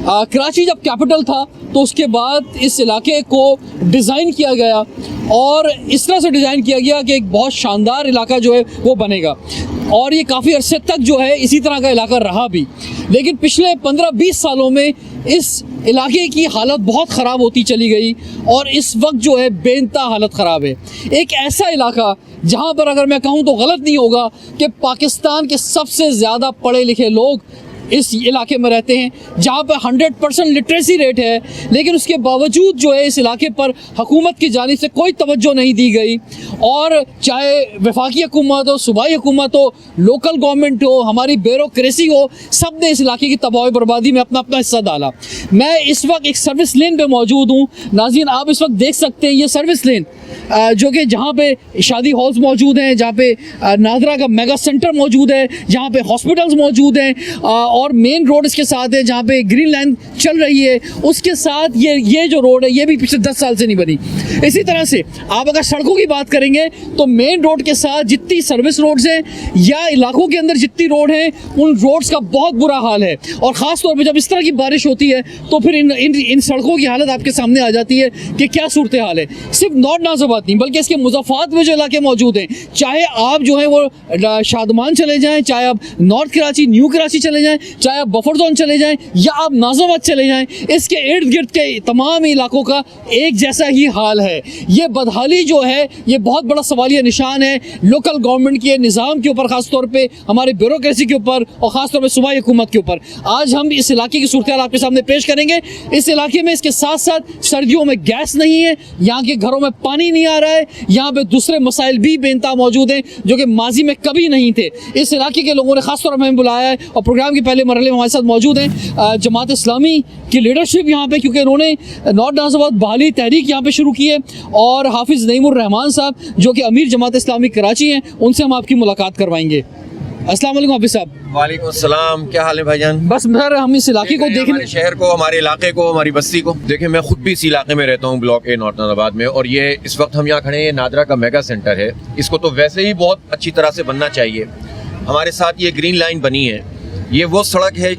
कराची जब कैपिटल था तो उसके बाद इस इलाके को डिज़ाइन किया गया और इस तरह से डिज़ाइन किया गया कि एक बहुत शानदार इलाका जो है वो बनेगा, और ये काफ़ी अरसे तक जो है इसी तरह का इलाका रहा भी। लेकिन पिछले 15-20 सालों में इस इलाके की हालत बहुत ख़राब होती चली गई और इस वक्त जो है बेइंतहा हालत ख़राब है। एक ऐसा इलाका जहाँ पर अगर मैं कहूँ तो गलत नहीं होगा कि पाकिस्तान के सबसे ज़्यादा पढ़े लिखे लोग इस इलाके में रहते हैं, जहाँ पर 100% लिटरेसी रेट है, लेकिन उसके बावजूद जो है इस इलाके पर हुकूमत की जानिब से कोई तवज्जो नहीं दी गई। और चाहे वफाकी हुकूमत हो, सूबाई हुकूमत हो, लोकल गवर्नमेंट हो, हमारी ब्यूरोक्रेसी हो, सब ने इस इलाके की तबाही बर्बादी में अपना अपना हिस्सा डाला। मैं इस वक्त एक सर्विस लेन पे मौजूद हूँ। नाज़रीन, आप इस वक्त देख सकते हैं ये सर्विस लेन जो कि जहाँ पे शादी हॉल्स मौजूद हैं, जहाँ पे नादरा का मेगा सेंटर मौजूद है, जहाँ पे हॉस्पिटल्स मौजूद हैं, और मेन रोड इसके साथ है जहाँ पे ग्रीन लाइन चल रही है। उसके साथ ये जो रोड है ये भी पिछले 10 साल से नहीं बनी। इसी तरह से आप अगर सड़कों की बात करेंगे तो मेन रोड के साथ जितनी सर्विस रोड्स हैं या इलाकों के अंदर जितनी रोड हैं, उन रोड्स का बहुत बुरा हाल है। और ख़ास तौर पर जब इस तरह की बारिश होती है तो फिर इन सड़कों की हालत आपके सामने आ जाती है कि क्या सूरत हाल है। सिर्फ नॉर्थ नाज़िमाबाद नहीं बल्कि इसके मुज़फ़्फ़राबाद में जो इलाके मौजूद हैं, चाहे आप जो है वो शादमान चले जाएँ, चाहे आप नॉर्थ कराची, न्यू कराची चले जाएँ, चाहे आप बफर जोन चले जाएं या आप नाज़िमाबाद चले जाएं, इसके इर्द गिर्द के तमाम इलाकों का एक जैसा ही हाल है। ये बदहाली जो है ये बहुत बड़ा सवालिया निशान है लोकल गवर्नमेंट के निज़ाम के ऊपर, ख़ास तौर पे हमारे ब्यूरोक्रेसी के ऊपर और ख़ास तौर पे सूबाई हुकूमत के ऊपर। आज हम इस इलाके की सूरत हाल आपके सामने पेश करेंगे। इस इलाके में इसके साथ साथ सर्दियों में गैस नहीं है, यहाँ के घरों में पानी नहीं आ रहा है, यहाँ पे दूसरे मसाइल भी बेइंतहा मौजूद हैं जो कि माजी में कभी नहीं थे। इस इलाके के लोगों ने खास तौर पर हमें बुलाया है और प्रोग्राम के पहले मरहले में हमारे साथ मौजूद हैं जमात इस्लामी की लीडरशिप यहाँ पे, क्योंकि उन्होंने नॉर्थ नाज़िमाबाद बहाली तहरीक यहाँ पे शुरू की है, और हाफिज़ नईमुर रहमान साहब जो कि अमीर जमात इस्लामी कराची हैं, उनसे हम आपकी मुलाकात करवाएंगे। अस्सलाम वालेकुम हाफिज़ साहब। वालेकुम अस्सलाम, क्या हाल है भाईजान? बस सर, हम इस इलाके को देखने, हमारे शहर को, हमारे इलाके को, हमारी बस्ती को देखें। मैं खुद भी इस इलाके में रहता हूँ, ब्लॉक ए नॉर्थ नाज़िमाबाद में, और ये इस वक्त हम यहाँ खड़े हैं, ये नादरा का मेगा सेंटर है। इसको तो वैसे ही बहुत अच्छी तरह से बनना चाहिए। हमारे साथ ये ग्रीन लाइन बनी है, ये वो सड़क है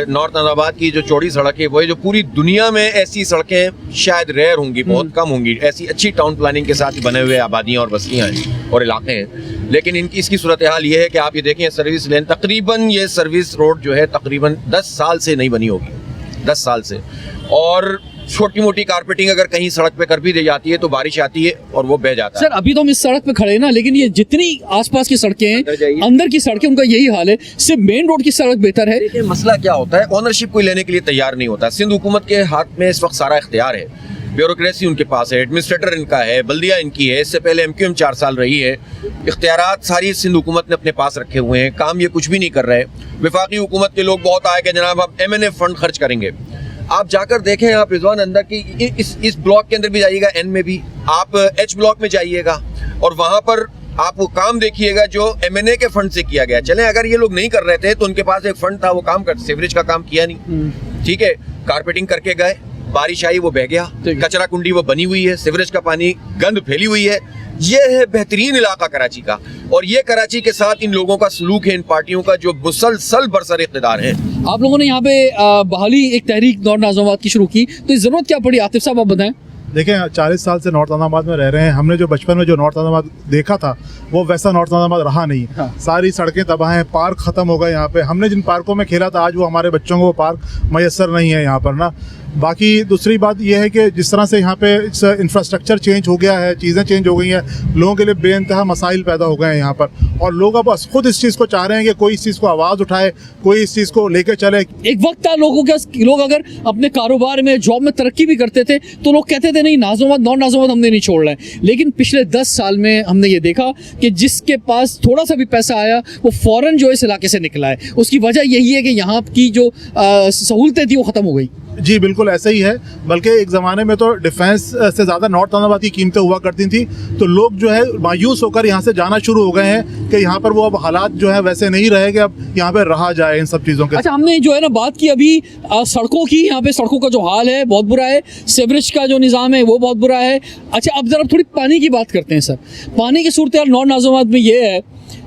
नॉर्थ नाज़िमाबाद की जो चौड़ी सड़क है, वो है जो पूरी दुनिया में ऐसी सड़कें शायद रेयर होंगी, बहुत कम होंगी, ऐसी अच्छी टाउन प्लानिंग के साथ बने हुए आबादियाँ और बस्तियाँ हैं और इलाके हैं। लेकिन इसकी सूरत हाल ये है कि आप ये देखें, सर्विस लेन तकरीबन, ये सर्विस रोड जो है तकरीबन 10 साल से नहीं बनी होगी, 10 साल से। और छोटी मोटी कारपेटिंग अगर कहीं सड़क पे कर भी दी जाती है तो बारिश आती है और वो बह जाता है। सर अभी तो हम इस सड़क पे खड़े हैं ना, लेकिन ये जितनी आसपास की सड़कें हैं, अंदर की सड़कें, उनका यही हाल है। सिर्फ मेन रोड की सड़क बेहतर है। देखिए मसला क्या होता है, ओनरशिप कोई लेने के लिए तैयार नहीं होता। सिंध हुकूमत के हाथ में इस वक्त सारा इख्तियार है, ब्यूरोक्रेसी उनके पास है, एडमिनिस्ट्रेटर इनका है, बल्दिया इनकी है, इससे पहले MQM 4 साल रही है। इख्तियारात सारी सिंध हुकूमत ने अपने पास रखे हुए हैं, काम ये कुछ भी नहीं कर रहे। वफाकी हुकूमत के लोग बहुत आए कि जनाब आप MNA फंड खर्च करेंगे। आप जाकर देखें, आप रिजवान अंदर की इस ब्लॉक के अंदर भी जाइएगा, N में भी, आप H ब्लॉक में जाइएगा और वहाँ पर आप वो काम देखिएगा जो MNA के फंड से किया गया। चलें अगर ये लोग नहीं कर रहे थे तो उनके पास एक फंड था, वो काम कर, सीवरेज का काम किया नहीं, ठीक है, कारपेटिंग करके गए, बारिश आई वो बह गया, कचरा कुंडी वो बनी हुई है, सीवरेज का पानी गंद फैली हुई है। ये है बेहतरीन इलाका कराची का, और ये कराची के साथ इन लोगों का सलूक है, इन पार्टियों का जो मुसलसल बरसर इक़्तिदार है। आप लोगों ने यहाँ पे बहाली एक तहरीक नॉर्थ नाज़िमाबाद की शुरू की, तो इस जरूरत क्या पड़ी? आतिफ साहब आप बताएं। देखें 40 साल से नॉर्थ नाज़िमाबाद में रह रहे हैं। हमने जो बचपन में जो नॉर्थ नाज़िमाबाद देखा था वो वैसा नॉर्थ नाज़िमाबाद रहा नहीं। हाँ। सारी सड़कें तबाह हैं, पार्क ख़त्म हो गए यहाँ पे। हमने जिन पार्कों में खेला था आज वो हमारे बच्चों को वो पार्क मैसर नहीं है यहाँ पर ना। बाकी दूसरी बात यह है कि जिस तरह से यहाँ पे इंफ्रास्ट्रक्चर चेंज हो गया है, चीज़ें चेंज हो गई हैं, लोगों के लिए बेइंतहा मसाइल पैदा हो गए हैं यहाँ पर, और लोग अब खुद इस चीज़ को चाह रहे हैं कि कोई इस चीज़ को आवाज़ उठाए, कोई इस चीज़ को लेके चले। एक वक्त था लोगों के, लोग अगर अपने कारोबार में, जॉब में तरक्की भी करते थे तो लोग कहते थे नहीं नाज़िमाबाद, नॉर्थ नाज़िमाबाद हमने नहीं छोड़ रहा है। लेकिन पिछले 10 साल में हमने ये देखा कि जिसके पास थोड़ा सा भी पैसा आया वो फ़ौरन जो इस इलाके से निकला है। उसकी वजह यही है कि यहाँ की जो सहूलतें थी वो ख़त्म हो गई। जी बिल्कुल ऐसा ही है, बल्कि एक ज़माने में तो डिफेंस से ज़्यादा नॉर्थ नाज़िमाबाद की कीमतें हुआ करती थी, तो लोग जो है मायूस होकर यहाँ से जाना शुरू हो गए हैं कि यहाँ पर वो अब हालात जो है वैसे नहीं रहे कि अब यहाँ पर रहा जाए इन सब चीज़ों के। अच्छा, हमने जो है ना बात की अभी सड़कों की, यहाँ पे सड़कों का जो हाल है बहुत बुरा है, सीवरेज का जो निज़ाम है वो बहुत बुरा है। अच्छा, अब ज़रा थोड़ी पानी की बात करते हैं सर। पानी की सूरत हाल नॉर्थ नाज़िमाबाद में ये है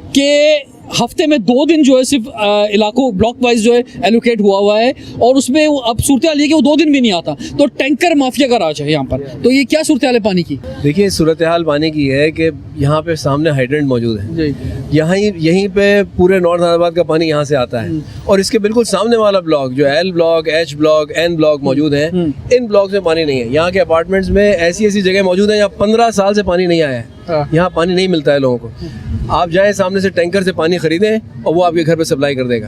कि हफ्ते में 2 दिन जो है सिर्फ इलाकों ब्लॉक वाइज जो है एलोकेट हुआ है, और उसमें अब सूरत हाल ये कि वो 2 दिन भी नहीं आता, तो टैंकर माफिया का राज है यहाँ पर। तो ये क्या सूरत हाल है पानी की? देखिए सूरत हाल पानी की है कि यहाँ पे सामने हाइड्रेंट मौजूद है, यहीं पे पूरे नॉर्थ नाज़िमाबाद का पानी यहाँ से आता है, और इसके बिल्कुल सामने वाला ब्लॉक जो L block, H block, N block मौजूद है, इन ब्लॉक में पानी नहीं है। यहाँ के अपार्टमेंट्स में ऐसी जगह मौजूद है यहाँ 15 साल से पानी नहीं आया है, यहाँ पानी नहीं मिलता है लोगों को। आप जाएं सामने से टैंकर से पानी खरीदें और वो आपके घर पे सप्लाई कर देगा।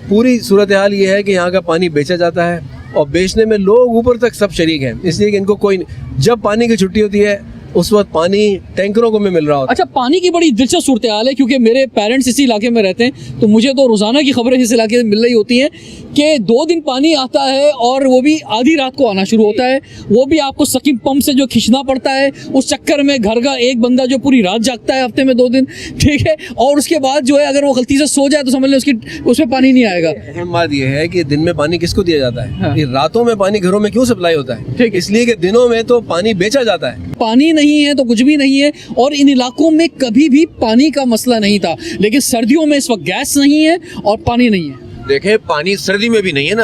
पूरी सूरत हाल ये है कि यहाँ का पानी बेचा जाता है, और बेचने में लोग ऊपर तक सब शरीक हैं, इसलिए कि इनको कोई, जब पानी की छुट्टी होती है उस वक्त पानी टैंकरों को में मिल रहा होता है। अच्छा, पानी की बड़ी दिलचस्प सूरत हाल है, क्योंकि मेरे पेरेंट्स इसी इलाके में रहते हैं, तो मुझे तो रोज़ाना की खबरें इस इलाके से मिल रही होती हैं कि 2 दिन पानी आता है और वो भी आधी रात को आना शुरू होता है। वो भी आपको सकीम पंप से जो खींचना पड़ता है, उस चक्कर में घर का एक बंदा जो पूरी रात जागता है हफ्ते में 2 दिन, ठीक है, और उसके बाद जो है अगर वो गलती से सो जाए तो समझ लें उसमें पानी नहीं आएगा। अहम बात यह है कि दिन में पानी किसको दिया जाता है? हाँ। रातों में पानी घरों में क्यों सप्लाई होता है? ठीक, इसलिए कि दिनों में तो पानी बेचा जाता है। पानी नहीं है तो कुछ भी नहीं है, और इन इलाकों में कभी भी पानी का मसला नहीं था, लेकिन सर्दियों में इस वक्त गैस नहीं है और पानी नहीं है। देखें पानी सर्दी में भी नहीं है ना,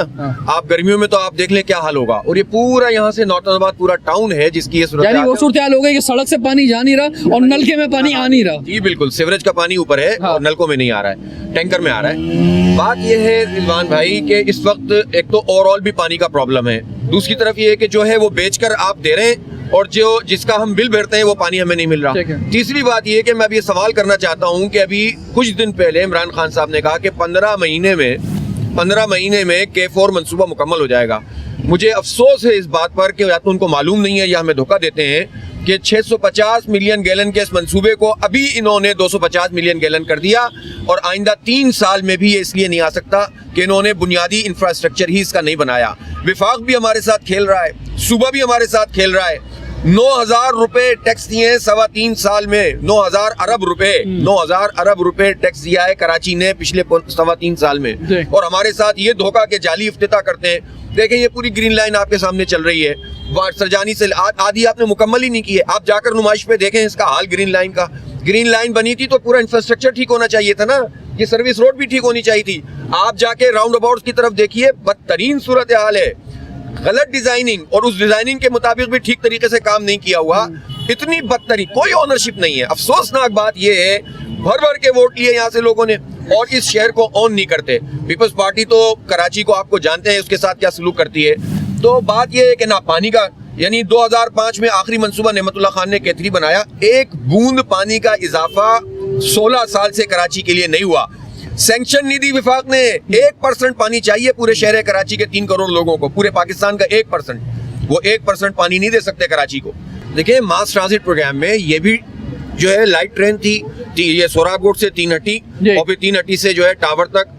आप गर्मियों में तो आप देख लें क्या हाल होगा। और ये पूरा यहाँ से नॉर्थ नाज़िमाबाद पूरा टाउन है जिसकी ये सूरत हाल है। वो सूरत हाल हो गई कि सड़क से पानी जा नहीं रहा और नलके में पानी आ नहीं रहा। जी बिल्कुल, सीवरेज का पानी ऊपर है और नलकों में नहीं आ रहा है, टैंकर में आ रहा है। बात ये है रिजवान भाई कि इस वक्त एक तो ओवरऑल भी पानी का प्रॉब्लम है, दूसरी तरफ ये है कि जो है वो बेचकर आप दे रहे हैं और जो जिसका हम बिल भरते हैं वो पानी हमें नहीं मिल रहा। तीसरी बात ये कि मैं अभी ये सवाल करना चाहता हूँ कि अभी कुछ दिन पहले इमरान खान साहब ने कहा कि 15 महीने में K4 मंसूबा मुकम्मल हो जाएगा। मुझे अफसोस है इस बात पर कि या तो उनको मालूम नहीं है या हमें धोखा देते हैं कि 650 मिलियन गैलन के इस मंसूबे को अभी इन्होंने 250 मिलियन गैलन कर दिया, और आइंदा 3 साल में भी ये इसलिए नहीं आ सकता कि इन्होंने बुनियादी इंफ्रास्ट्रक्चर ही इसका नहीं बनाया। विफाक भी हमारे साथ खेल रहा है, सूबा भी हमारे साथ खेल रहा है। 9,000 रुपए टैक्स दिए हैं 3.25 साल में, 9,000 अरब रुपए, 9,000 अरब रुपए टैक्स दिया है कराची ने पिछले 3.25 साल में, और हमारे साथ ये धोखा के जाली इफ्तिताह करते हैं। देखें ये पूरी ग्रीन लाइन आपके सामने चल रही है, सरजानी से आधी आपने मुकम्मल ही नहीं की है। आप जाकर नुमाइश पे देखें इसका हाल ग्रीन लाइन का। ग्रीन लाइन बनी थी तो पूरा इंफ्रास्ट्रक्चर ठीक होना चाहिए था ना, ये सर्विस रोड भी ठीक होनी चाहिए थी। आप जाके राउंड अबाउट की तरफ देखिए, बदतरीन सूरत हाल है, गलत डिजाइनिंग, और उस डिजाइनिंग के मुताबिक भी ठीक तरीके से काम नहीं किया हुआ। इतनी बदतरीन, कोई ओनरशिप नहीं है। अफसोसनाक बात यह है, भर के वोट लिए यहाँ से लोगों ने और इस शहर को ऑन नहीं करते। पीपल्स पार्टी तो कराची को आपको जानते हैं उसके साथ क्या सलूक करती है। तो बात यह है कि ना पानी का, यानी 2005 में आखिरी मंसूबा नेमतुल्लाह खान ने K3 बनाया, एक बूंद पानी का इजाफा 16 साल से कराची के लिए नहीं हुआ। सैंक्शन नहीं दी विफाक ने, 1% पानी चाहिए पूरे शहर कराची के 3 करोड़ लोगों को, पूरे पाकिस्तान का 1%, वो 1% पानी नहीं दे सकते कराची को। देखिए मास ट्रांजिट प्रोग्राम में ये भी जो है लाइट ट्रेन थी, ये सोहराबकोट से 3 हट्टी और फिर 3 हट्टी से जो है टावर तक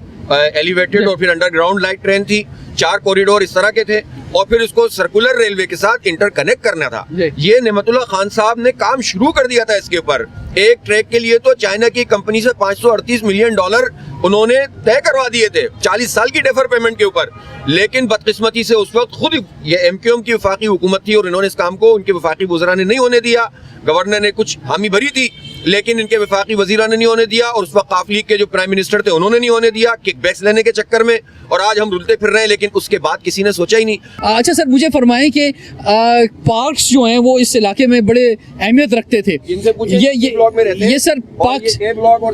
एलिवेटेड और फिर अंडरग्राउंड लाइट ट्रेन थी, 4 कॉरिडोर इस तरह के थे और फिर उसको सर्कुलर रेलवे के साथ इंटरकनेक्ट करना था। ये नेमतुल्लाह खान साहब ने काम शुरू कर दिया था इसके ऊपर। एक ट्रैक के लिए तो चाइना की कंपनी से $538 मिलियन उन्होंने तय करवा दिए थे 40 साल की डेफर पेमेंट के ऊपर, लेकिन बदकिस्मती से उस वक्त खुद ये MQM की वफाकी हुकूमत थी और इन्होंने इस काम को उनके वफाकी वज़रा ने नहीं होने दिया। गवर्नर ने कुछ हामी भरी थी लेकिन इनके वफाकी वजीरा ने नहीं होने दिया और उस वक्त काफ लीग के जो प्राइम मिनिस्टर थे उन्होंने नहीं होने दिया, किकबैक्स लेने के चक्कर में, और आज हम रुलते फिर रहे हैं, लेकिन उसके बाद किसी ने सोचा ही नहीं। अच्छा सर, मुझे फरमाएं कि पार्क्स जो हैं वो इस इलाके में बड़े अहमियत रखते थे। ये सर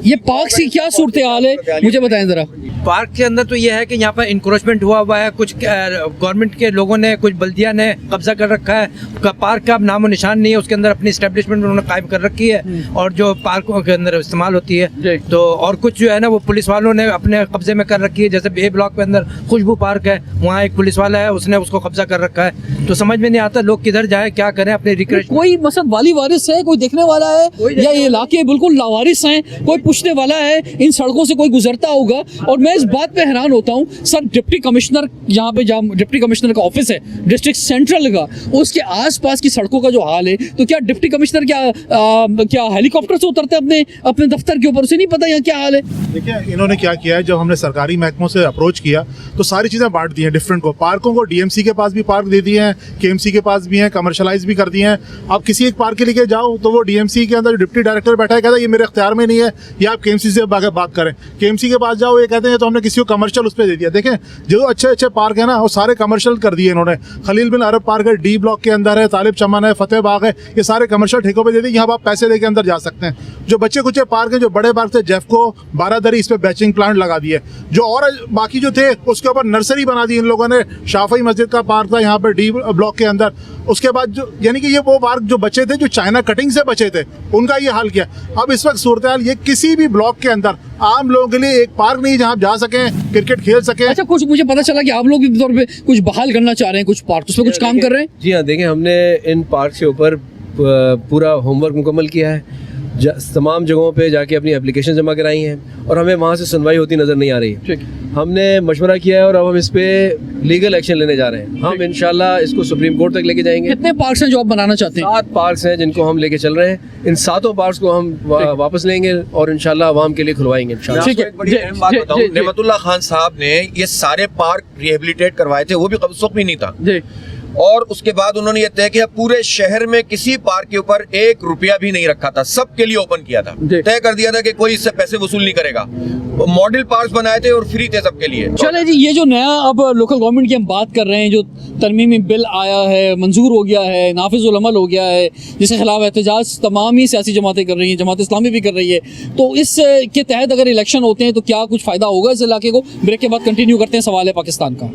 ये पार्क्स की क्या सूरत हाल है, मुझे बताएं जरा। पार्क के अंदर तो यह है कि यहाँ पर इंक्रोचमेंट हुआ है, कुछ गवर्नमेंट के लोगों ने, कुछ बल्दिया ने कब्जा कर रखा है। पार्क का अब नामो निशान नहीं है, उसके अंदर अपनी एस्टेब्लिशमेंट उन्होंने कायम कर रखी है और जो पार्कों के अंदर इस्तेमाल होती है। तो और कुछ जो है ना वो पुलिस वालों ने अपने कब्जे में कर रखी है। जैसे A ब्लॉक के अंदर खुशबू पार्क है, वहाँ एक पुलिस वाला है, उसने उसको कब्जा कर रखा है। तो समझ में नहीं आता लोग किधर जाए, क्या करें अपने रिक्रिएशन। कोई मसद वाली वारिस है, कोई देखने वाला है या ये इलाके बिल्कुल लावारिस हैं, कोई पूछने वाला है, इन सड़कों से कोई गुजरता होगा। और मैं इस बात पे हैरान होता हूँ सर, डिप्टी कमिश्नर यहाँ पे जहाँ डिप्टी कमिश्नर का ऑफिस है डिस्ट्रिक्ट सेंट्रल का, उसके आसपास की सड़कों का जो हाल है, तो क्या डिप्टी कमिश्नर क्या हेलीकॉप्टर से उतरते अपने दफ्तर के ऊपर, उसे नहीं पता यहाँ क्या हाल है? देखिए इन्होंने क्या किया है, जब हमने सरकारी महकमों से अप्रोच किया तो सारी चीज़ें बांट दी हैं डिफरेंट को। पार्कों को DMC के पास भी पार्क दे दिए हैं, KMC के पास भी हैं, कमर्शलाइज भी कर दिए हैं। आप किसी एक पार्क के लिए जाओ तो वो DMC के अंदर डिप्टी डायरेक्टर बैठा है, कहता है ये मेरे अख्तियार में नहीं है, या आप KMC से बात करें। KMC के पास जाओ, ये कहते हैं तो हमने किसी को कमर्शियल उस पर दे दिया। देखें जो अच्छे अच्छे पार्क है ना वो सारे कमर्शियल कर दिए इन्होंने। खलील बिन अरब पार्क है, D ब्लॉक के अंदर है, तालिब चमन है, फतेह बाग है, ये सारे कमर्शियल ठेकों पे दे दिए। यहाँ आप पैसे देके अंदर जा सकते हैं। जो बच्चे कुछ पार्क है, जो बड़े पार्क थे, जेफको बारादरी, इस पे बैचिंग प्लांट लगा दिए। जो और बाकी जो थे उसके ऊपर नर्सरी बना दी इन लोगों ने। शाफी मस्जिद का पार्क था यहाँ पर D ब्लॉक के अंदर। उसके बाद जो यानी कि ये वो पार्क जो बचे थे, जो चाइना कटिंग से बचे थे, उनका ये हाल किया। अब इस वक्त सूरत हाल ये, किसी भी ब्लॉक के अंदर आम लोगों के लिए एक पार्क नहीं जहाँ आप जा सकें, क्रिकेट खेल सकें। अच्छा, कुछ मुझे पता चला कि आप लोग भी तौर पे कुछ बहाल करना चाह रहे हैं कुछ पार्क, उसमें कुछ काम कर रहे हैं? जी हाँ, देखिए हमने इन पार्क के ऊपर पूरा होमवर्क मुकम्मल किया है। तमाम जगहों पे जाके अपनी एप्लीकेशन जमा कराई हैं और हमें वहाँ से सुनवाई होती नज़र नहीं आ रही है। हमने मशवरा किया है और अब हम इस पे लीगल एक्शन लेने जा रहे हैं। हम इंशाल्लाह इसको सुप्रीम कोर्ट तक लेके जाएंगे। कितने पार्क्स हैं जो आप बनाना चाहते हैं? 7 पार्क्स हैं जिनको हम लेके चल रहे हैं। इन 7 पार्क्स को हम वापस लेंगे और इंशाल्लाह आवाम के लिए खुलवाएंगे इंशाल्लाह। ठीक है, बड़ी अहम बात बताऊं, नेमतुल्लाह खान साहब ने ये सारे पार्क रिहेबिलिटेट करवाए थे, वो भी कब्ज़ भी नहीं था। और उसके बाद उन्होंने ये तय किया पूरे शहर में किसी पार्क के ऊपर 1 रुपया भी नहीं रखा था, सबके लिए ओपन किया था। तय कर दिया था कि कोई इससे पैसे वसूल नहीं करेगा। मॉडल पार्क बनाए थे और फ्री थे सबके लिए। चले जी, ये जो नया अब लोकल गवर्नमेंट की हम बात कर रहे हैं, जो तरमीमी बिल आया है, मंजूर हो गया है, नाफिजुल अमल हो गया है, जिसके खिलाफ एहतजाज तमाम ही सियासी जमातें कर रही हैं, जमात इस्लामी भी कर रही है, तो इस के तहत अगर इलेक्शन होते हैं तो क्या कुछ फ़ायदा होगा इस इलाके को? ब्रेक के बाद कंटिन्यू करते हैं सवाल है पाकिस्तान का।